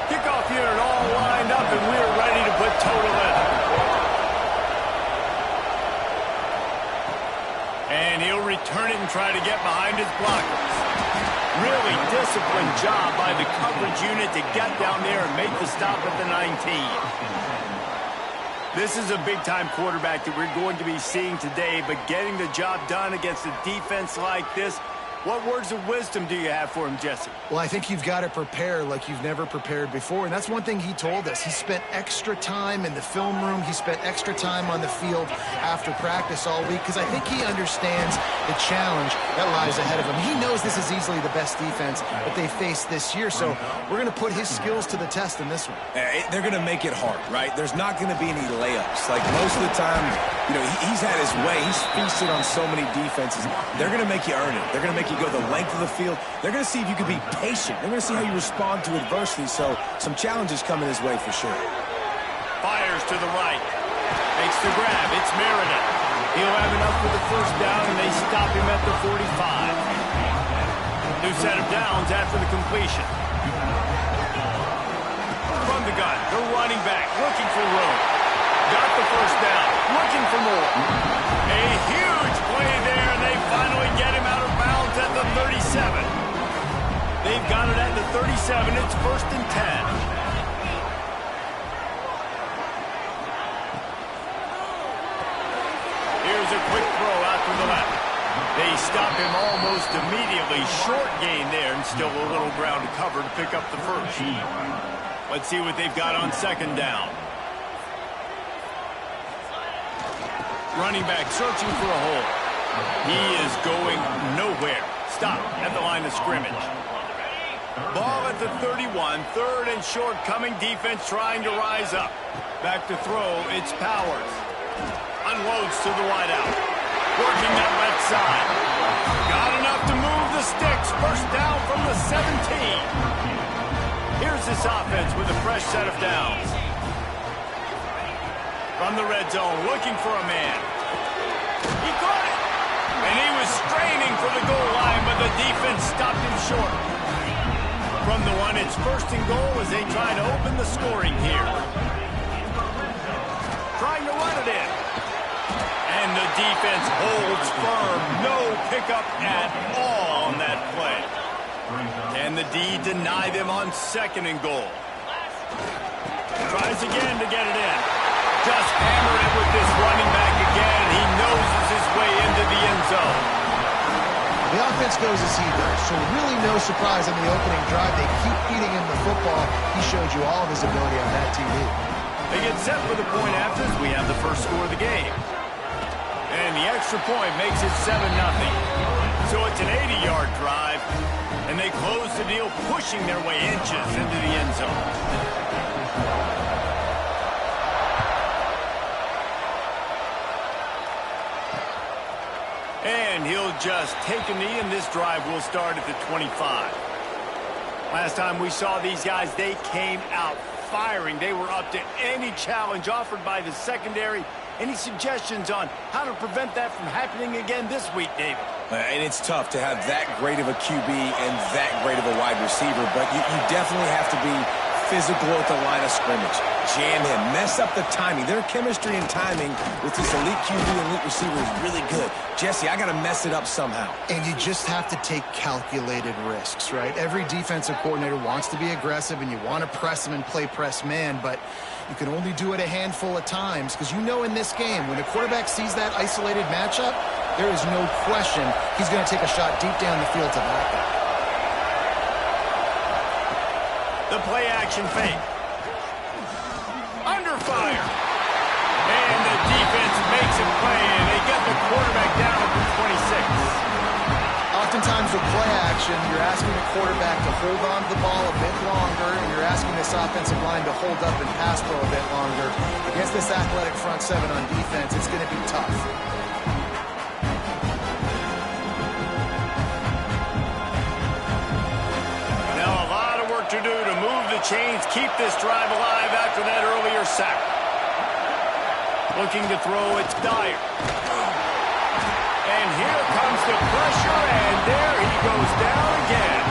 Kickoff unit all lined up, and we're ready to put total in. And he'll return it and try to get behind his blockers. Really disciplined job by the coverage unit to get down there and make the stop at the 19. This is a big-time quarterback that we're going to be seeing today, but getting the job done against a defense like this, what words of wisdom do you have for him, Jesse? Well, I think you've got to prepare like you've never prepared before, and that's one thing he told us. He spent extra time in the film room. He spent extra time on the field after practice all week because I think he understands the challenge that lies ahead of him. He knows this is easily the best defense that they faced this year, so we're going to put his skills to the test in this one. They're going to make it hard, right? There's not going to be any layups. Like most of the time, you know, he's had his way. He's feasted on so many defenses. They're going to make you earn it. They're going to make you go the length of the field. They're going to see if you can be patient. They're going to see how you respond to adversity. So some challenges coming his way for sure. Fires to the right. Makes the grab. It's Meredith. He'll have enough for the first down, and they stop him at the 45. New set of downs after the completion. From the gun, the running back looking for room. Got the first down. Looking for more. A huge play there, and they finally get him out of bounds at the 37. They've got it at the 37. It's 1st and 10. Here's a quick throw out to the left. They stop him almost immediately. Short gain there, and still a little ground to cover to pick up the first. Let's see what they've got on 2nd down. Running back searching for a hole. He is going nowhere. Stop at the line of scrimmage. Ball at the 31. 3rd and short coming. Defense trying to rise up. Back to throw. It's Powers. Unloads to the wideout. Working that left side. Got enough to move the sticks. First down from the 17. Here's this offense with a fresh set of downs. From the red zone, looking for a man. He caught it! And he was straining for the goal line, but the defense stopped him short. From the 1, it's 1st and goal as they try to open the scoring here. Trying to run it in. And the defense holds firm. No pickup at all on that play. Can the D deny them on 2nd and goal? Tries again to get it in. Just hammer it with this running back again. He noses his way into the end zone. The offense goes as he does, so really no surprise on the opening drive. They keep feeding him the football. He showed you all of his ability on that TV. They get set for the point after as we have the first score of the game. And the extra point makes it 7-0. So it's an 80-yard drive, and they close the deal, pushing their way inches into the end zone. And he'll just take a knee, and this drive will start at the 25. Last time we saw these guys, they came out firing. They were up to any challenge offered by the secondary. Any suggestions on how to prevent that from happening again this week, David? And it's tough to have that great of a QB and that great of a wide receiver, but you definitely have to be physical at the line of scrimmage. Jam him, mess up the timing. Their chemistry and timing with this elite QB and elite receiver is really good. Jesse, I got to mess it up somehow. And you just have to take calculated risks, right? Every defensive coordinator wants to be aggressive, and you want to press them and play press man, but you can only do it a handful of times because you know in this game, when the quarterback sees that isolated matchup, there is no question he's going to take a shot deep down the field to back it. The play-action fake. Under fire. And the defense makes a play, and they get the quarterback down at the 26. Oftentimes with play action, you're asking the quarterback to hold on to the ball a bit longer, and you're asking this offensive line to hold up and pass pro a bit longer. Against this athletic front seven on defense, it's going to be tough. To do to move the chains, keep this drive alive after that earlier sack. Looking to throw, it's Dyer. And here comes the pressure, and there he goes down again.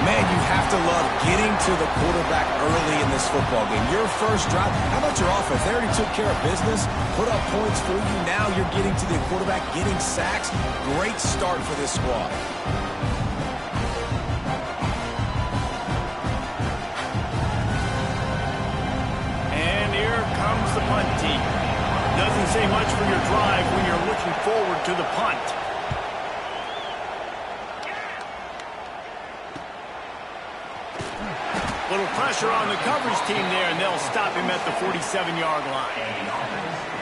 Man, you have to love getting to the quarterback early in this football game. Your first drive, how about your offense? They already took care of business, put up points for you. Now you're getting to the quarterback, getting sacks. Great start for this squad. And here comes the punt team. Doesn't say much for your drive when you're looking forward to the punt. Little pressure on the coverage team there, and they'll stop him at the 47-yard line.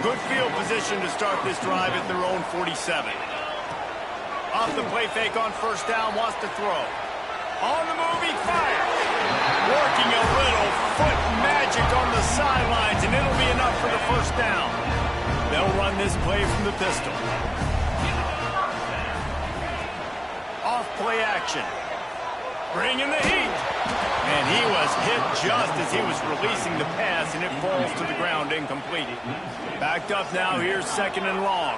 Good field position to start this drive at their own 47. Off the play fake on first down, wants to throw. On the move, he fires. Working a little foot magic on the sidelines, and it'll be enough for the first down. They'll run this play from the pistol. Off play action. Bringing the heat. And he was hit just as he was releasing the pass, and it falls to the ground incomplete. Backed up now, here's second and long.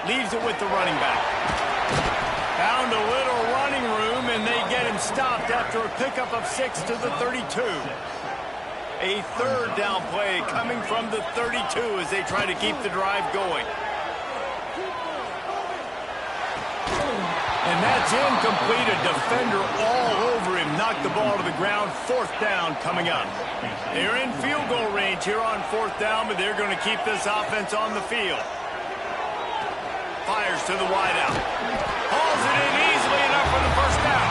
Leaves it with the running back. Found a little running room, and they get him stopped after a pickup of 6 to the 32. A third down play coming from the 32 as they try to keep the drive going. And that's incomplete. A defender all over him. Knocked the ball to the ground. Fourth down coming up. They're in field goal range here on fourth down, but they're going to keep this offense on the field. Fires to the wideout. Hauls it in easily enough for the first down.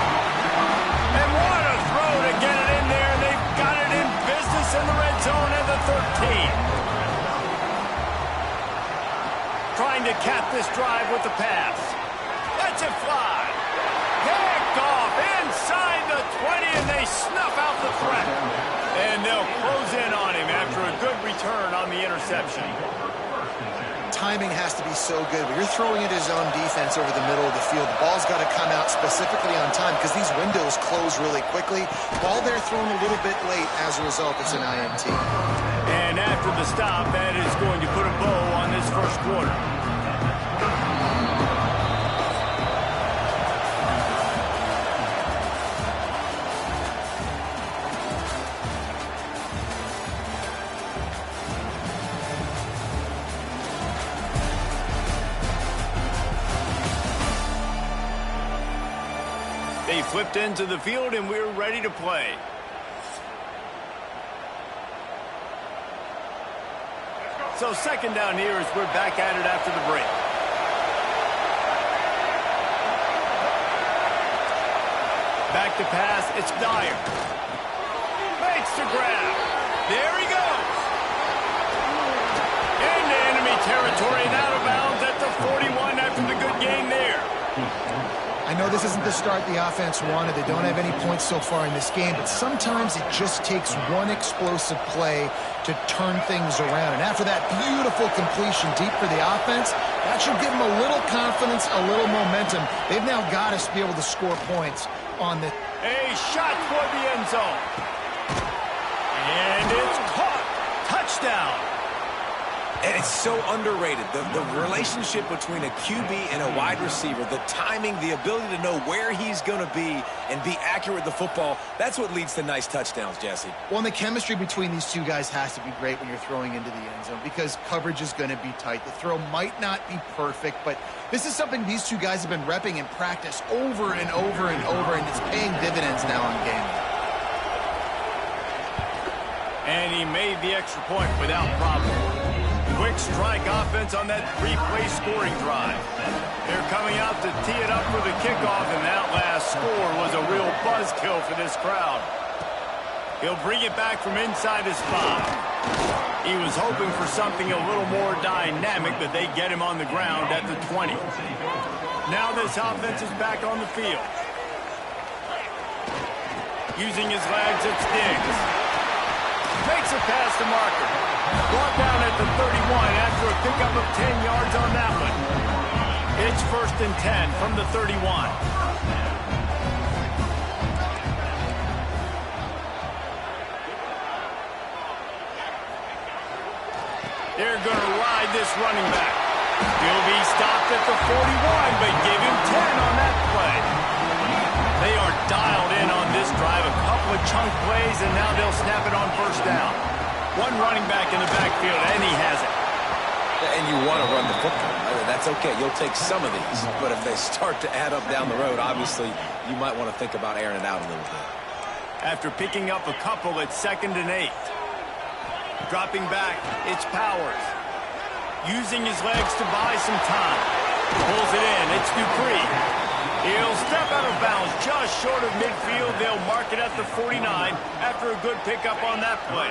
And what a throw to get it in there. They've got it in business in the red zone at the 13. Trying to cap this drive with the pass. Lets it fly. Picked off inside the 20, and they snuff out the threat. And they'll close in on him after a good return on the interception. Timing has to be so good. When you're throwing at his own defense over the middle of the field, the ball's got to come out specifically on time because these windows close really quickly. Ball there thrown a little bit late. As a result, it's an INT. And after the stop, that is going to put a bow on this first quarter. They flipped into the field, and we're ready to play. So second down here as we're back at it after the break. Back to pass, it's Dyer. Makes the grab. There he goes. Into enemy territory and out of bounds at the 41 after the good game there. I know this isn't the start the offense wanted. They don't have any points so far in this game, but sometimes it just takes one explosive play to turn things around. And after that beautiful completion deep for the offense, that should give them a little confidence, a little momentum. They've now got to be able to score points on the... A shot toward the end zone. And it's caught. Touchdown. And it's so underrated. The relationship between a QB and a wide receiver, the timing, the ability to know where he's going to be and be accurate with the football, that's what leads to nice touchdowns, Jesse. Well, and the chemistry between these two guys has to be great when you're throwing into the end zone because coverage is going to be tight. The throw might not be perfect, but this is something these two guys have been repping in practice over and over and over, and it's paying dividends now on game. And he made the extra point without problem. Quick strike offense on that three-play scoring drive. They're coming out to tee it up for the kickoff, and that last score was a real buzzkill for this crowd. He'll bring it back from inside his spot. He was hoping for something a little more dynamic, but they get him on the ground at the 20. Now this offense is back on the field. Using his legs, it's Diggs. Makes a pass to Marker. Brought down at the 31 after a pickup of 10 yards on that one. It's first and 10 from the 31. They're going to ride this running back. He'll be stopped at the 41, but give him 10 on that play. chunk plays, and now they'll snap it on first down. One running back in the backfield, and he has it. And you want to run the football. That's okay. You'll take some of these. But if they start to add up down the road, obviously, you might want to think about airing it out a little bit. After picking up a couple at 2nd and 8. Dropping back, it's Powers. Using his legs to buy some time. Pulls it in, it's Dupree. He'll step out of bounds just short of midfield. They'll mark it at the 49 after a good pickup on that play.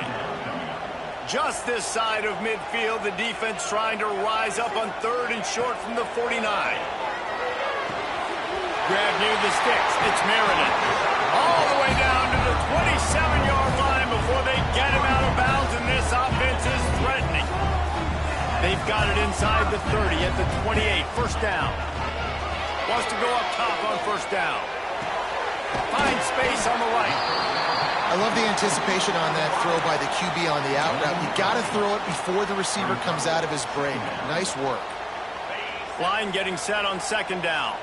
Just this side of midfield, the defense trying to rise up on 3rd and short from the 49. Grab near the sticks, it's Meriden. All the way down to the 27-yard line before they get him out of bounds, and this offense is threatening. They've got it inside the 30 at the 28, first down. Wants to go up top on first down. Finds space on the right. I love the anticipation on that throw by the QB on the out route. You got to throw it before the receiver comes out of his break. Nice work. Line getting set on 2nd down.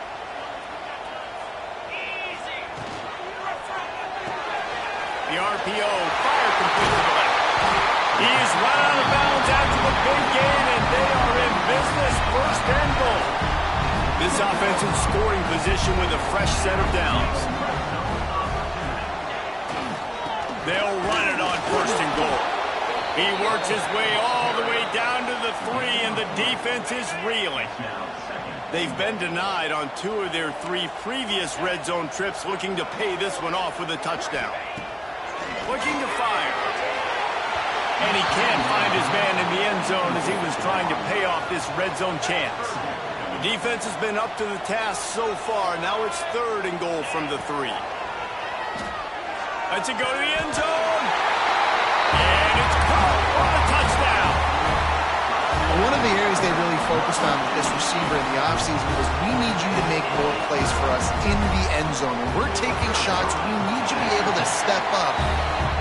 The RPO, fire complete to the left. He is right out of bounds after the big gain, and they are in business, 1st and goal. This offense in scoring position with a fresh set of downs. They'll run it on 1st and goal. He works his way all the way down to the 3, and the defense is reeling. They've been denied on 2 of their 3 previous red zone trips, looking to pay this one off with a touchdown. Looking to fire. And he can't find his man in the end zone as he was trying to pay off this red zone chance. The defense has been up to the task so far. Now it's 3rd and goal from the 3. Let's it go to the end zone. And it's caught for a touchdown. One of the areas they really focused on with this receiver in the offseason was we need you to make more plays for us in the end zone. When we're taking shots, we need you to be able to step up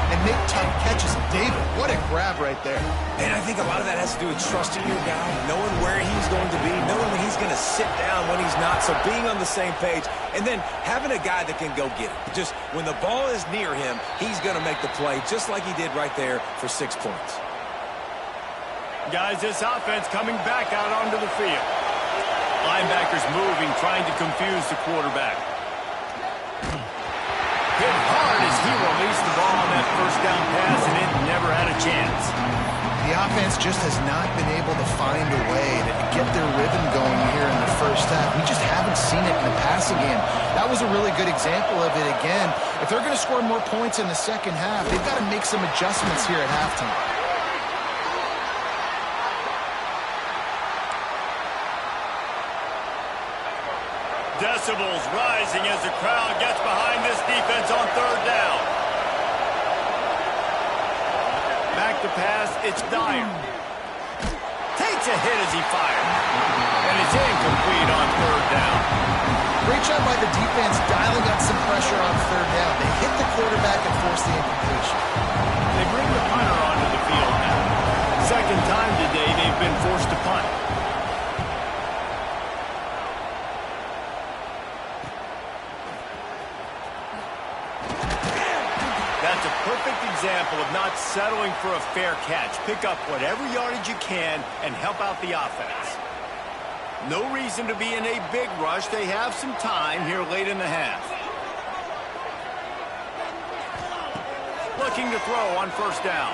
and make tough catches. And David, what a grab right there. And I think a lot of that has to do with trusting your guy, knowing where he's going to be, knowing when he's going to sit down, when he's not, so being on the same page, and then having a guy that can go get it. Just when the ball is near him, he's going to make the play, just like he did right there for 6 points. Guys, this offense coming back out onto the field. Linebackers moving, trying to confuse the quarterback. Hit hard as he released the ball on that first down pass, and it never had a chance. The offense just has not been able to find a way to get their rhythm going here in the first half. We just haven't seen it in the passing game. That was a really good example of it again. If they're going to score more points in the second half, they've got to make some adjustments here at halftime. Decibels rising as the crowd gets behind this defense on 3rd down. Back to pass, it's Dyer. Takes a hit as he fires. And it's incomplete on 3rd down. Great job by the defense dialing up some pressure on 3rd down. They hit the quarterback and forced the incompletion. They bring the punter onto the field now. 2nd time today they've been forced to punt. That's a perfect example of not settling for a fair catch. Pick up whatever yardage you can and help out the offense. No reason to be in a big rush. They have some time here late in the half. Looking to throw on 1st down.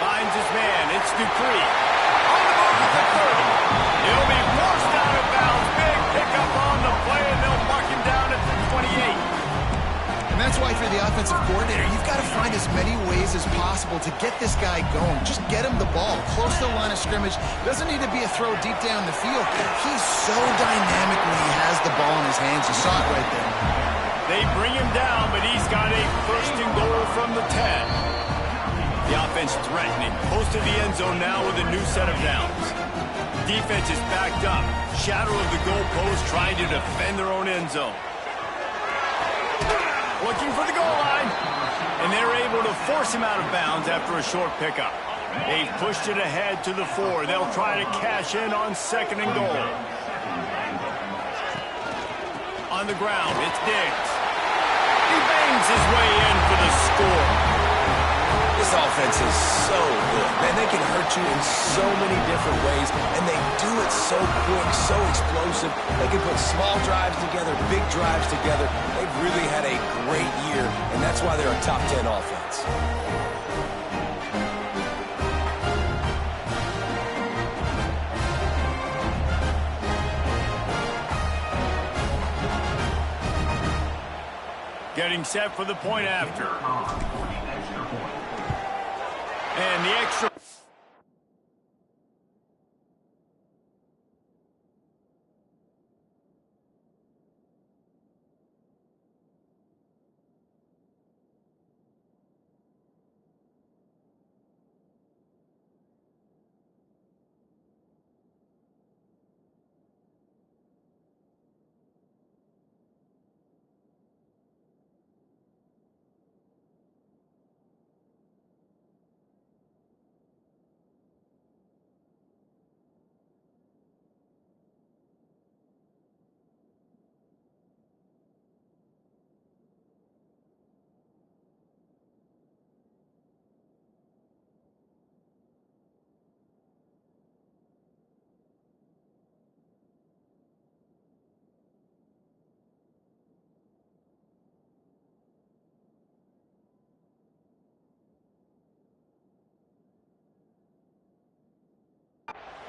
Finds his man. It's Dupree. On the move at the 30. He'll be forced out of bounds. Big pickup on the play, and they'll mark him down at the 28. And that's why for the offensive coordinator, you've got to find as many ways as possible to get this guy going. Just get him the ball close to the line of scrimmage. Doesn't need to be a throw deep down the field. He's so dynamic when he has the ball in his hands. You saw it right there. They bring him down, but he's got a 1st and goal from the 10. The offense threatening. Close to the end zone now with a new set of downs. Defense is backed up. Shadow of the goalpost trying to defend their own end zone. Looking for the goal line. And they're able to force him out of bounds after a short pickup. They've pushed it ahead to the 4. They'll try to cash in on 2nd and goal. On the ground, it's Diggs. He bangs his way in for the score. This offense is so good. Man, they can hurt you in so many different ways, and they do it so quick, so explosive. They can put small drives together, big drives together. They've really had a great year, and that's why they're a top 10 offense. Getting set for the point after. And the extra.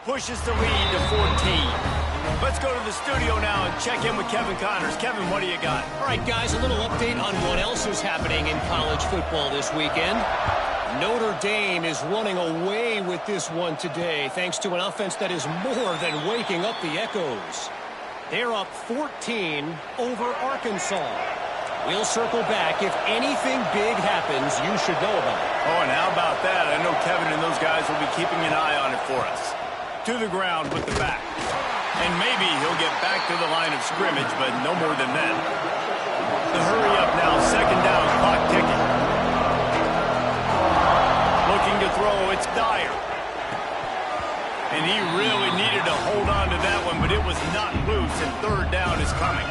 Pushes the lead to 14. Let's go to the studio now and check in with Kevin Connors. Kevin, what do you got? All right, guys, a little update on what else is happening in college football this weekend. Notre Dame is running away with this one today, thanks to an offense that is more than waking up the echoes. They're up 14 over Arkansas. We'll circle back. If anything big happens, you should know about it. Oh, and how about that? I know Kevin and those guys will be keeping an eye on it for us. To the ground with the back. And maybe he'll get back to the line of scrimmage, but no more than that. The hurry up now, second down, clock ticking. Looking to throw, it's Dyer. And he really needed to hold on to that one, but it was not loose, and third down is coming.